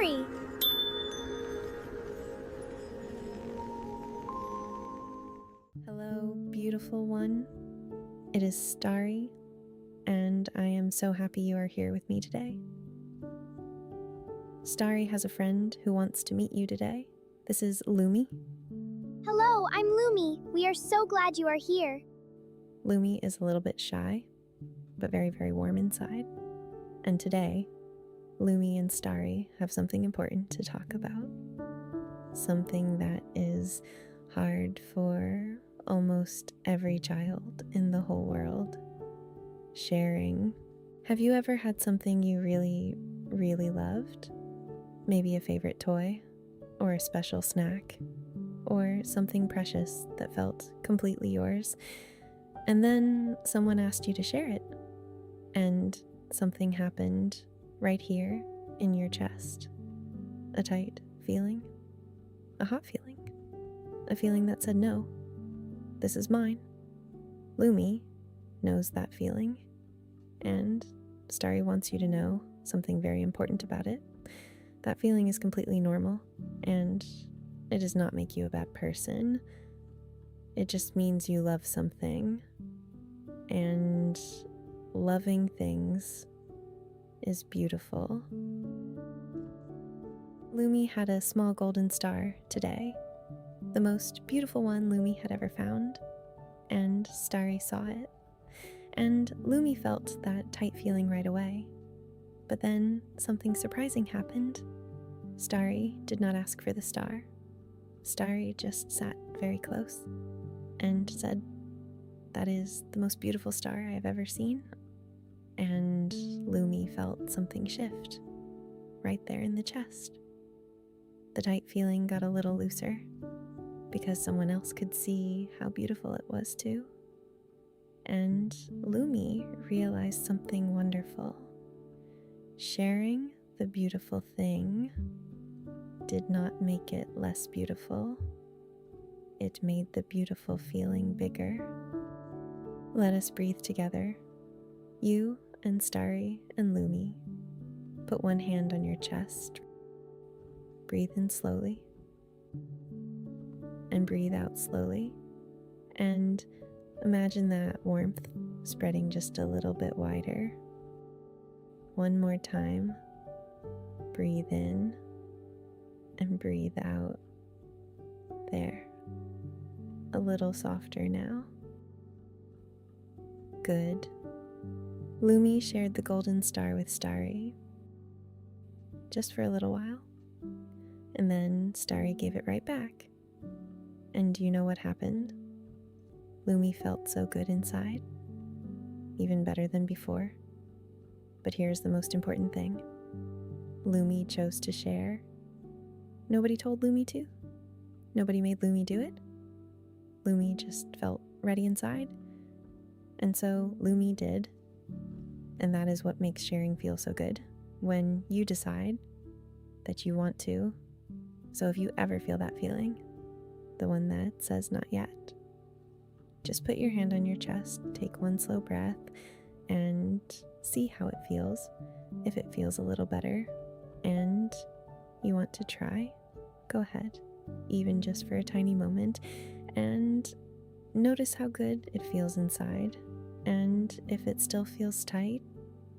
Stari! Hello, beautiful one. It is Stari, and I am so happy you are here with me today. Stari has a friend who wants to meet you today. This is Lumi. Hello, I'm Lumi. We are so glad you are here. Lumi is a little bit shy, but very, very warm inside. And today, Lumi and Stari have something important to talk about. Something that is hard for almost every child in the whole world. Sharing. Have you ever had something you really, really loved? Maybe a favorite toy, or a special snack, or something precious that felt completely yours, and then someone asked you to share it, and something happened right here in your chest. A tight feeling, a hot feeling, a feeling that said no, this is mine. Lumi knows that feeling, and Stari wants you to know something very important about it. That feeling is completely normal, and it does not make you a bad person. It just means you love something, and loving things is beautiful. Lumi had a small golden star today, the most beautiful one Lumi had ever found, and Stari saw it. And Lumi felt that tight feeling right away. But then something surprising happened. Stari did not ask for the star. Stari just sat very close and said, "That is the most beautiful star I have ever seen." And Lumi felt something shift right there in the chest. The tight feeling got a little looser because someone else could see how beautiful it was too. And Lumi realized something wonderful. Sharing the beautiful thing did not make it less beautiful. It made the beautiful feeling bigger. Let us breathe together. You and Stari and Lumi. Put one hand on your chest. Breathe in slowly. And breathe out slowly. And imagine that warmth spreading just a little bit wider. One more time. Breathe in and breathe out. There. A little softer now. Good. Lumi shared the golden star with Stari, just for a little while, and then Stari gave it right back. And do you know what happened? Lumi felt so good inside, even better than before. But here's the most important thing. Lumi chose to share. Nobody told Lumi to. Nobody made Lumi do it. Lumi just felt ready inside. And so Lumi did. And that is what makes sharing feel so good, when you decide that you want to. So if you ever feel that feeling, the one that says not yet, just put your hand on your chest, take one slow breath, and see how it feels. If it feels a little better and you want to try, go ahead, even just for a tiny moment, and notice how good it feels inside. And if it still feels tight,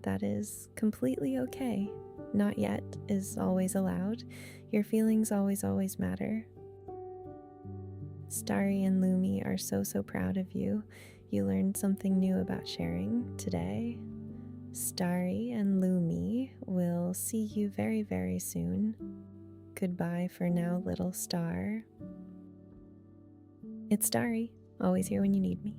that is completely okay. Not yet is always allowed. Your feelings always matter. Stari and Lumi are so proud of you. You learned something new about sharing today. Stari and Lumi will see you very soon. Goodbye for now, little star. It's Stari, always here when you need me.